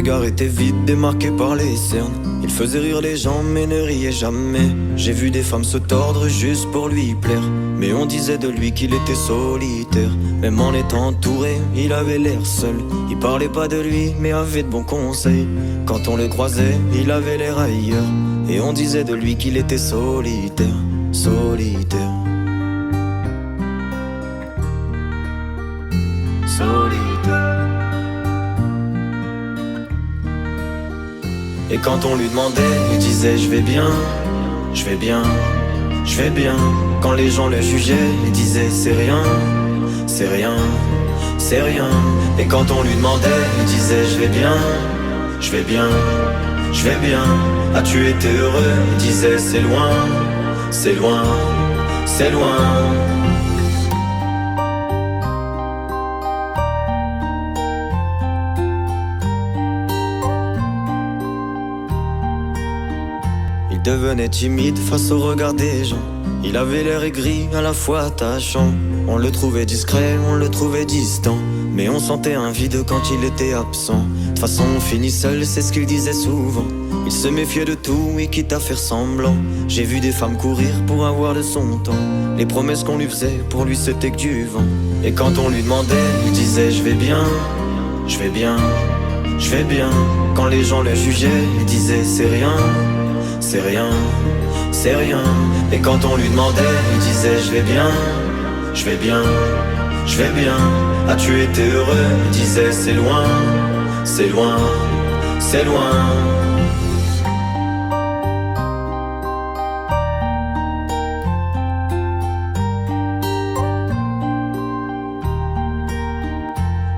regard était vide, démarqué par les cernes. Il faisait rire les gens mais ne riait jamais. J'ai vu des femmes se tordre juste pour lui plaire, mais on disait de lui qu'il était solitaire. Même en étant entouré, il avait l'air seul. Il parlait pas de lui mais avait de bons conseils. Quand on le croisait, il avait l'air ailleurs, et on disait de lui qu'il était solitaire, solitaire, solitaire. Et quand on lui demandait, il disait je vais bien, je vais bien, je vais bien. Quand les gens le jugeaient, il disait c'est rien, c'est rien, c'est rien. Et quand on lui demandait, il disait je vais bien, je vais bien, je vais bien. As-tu été heureux? Il disait c'est loin, c'est loin, c'est loin. Il devenait timide face au regard des gens. Il avait l'air aigri, à la fois attachant. On le trouvait discret, on le trouvait distant, mais on sentait un vide quand il était absent. De toute façon on finit seul, c'est ce qu'il disait souvent. Il se méfiait de tout et quitte à faire semblant. J'ai vu des femmes courir pour avoir de son temps. Les promesses qu'on lui faisait, pour lui c'était que du vent. Et quand on lui demandait, il disait je vais bien, je vais bien, je vais bien. Quand les gens le jugeaient, il disait c'est rien, c'est rien, c'est rien. Et quand on lui demandait, il disait je vais bien, je vais bien, je vais bien. As-tu été heureux? Il disait c'est loin, c'est loin, c'est loin.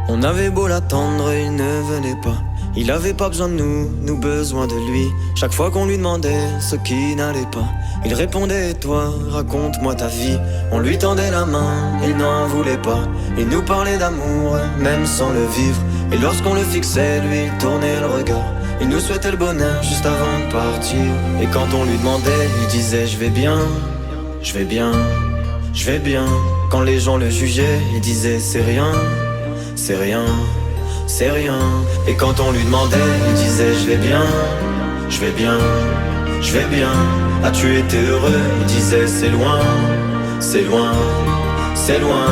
On avait beau l'attendre, il ne venait pas. Il avait pas besoin de nous, nous besoin de lui. Chaque fois qu'on lui demandait ce qui n'allait pas, il répondait toi, raconte-moi ta vie. On lui tendait la main, il n'en voulait pas. Il nous parlait d'amour, même sans le vivre. Et lorsqu'on le fixait, lui il tournait le regard. Il nous souhaitait le bonheur juste avant de partir. Et quand on lui demandait, il disait je vais bien, je vais bien, je vais bien. Quand les gens le jugeaient, il disait c'est rien, c'est rien, c'est rien. Et quand on lui demandait, il disait je vais bien, je vais bien, je vais bien. As-tu été heureux? Il disait c'est loin, c'est loin, c'est loin.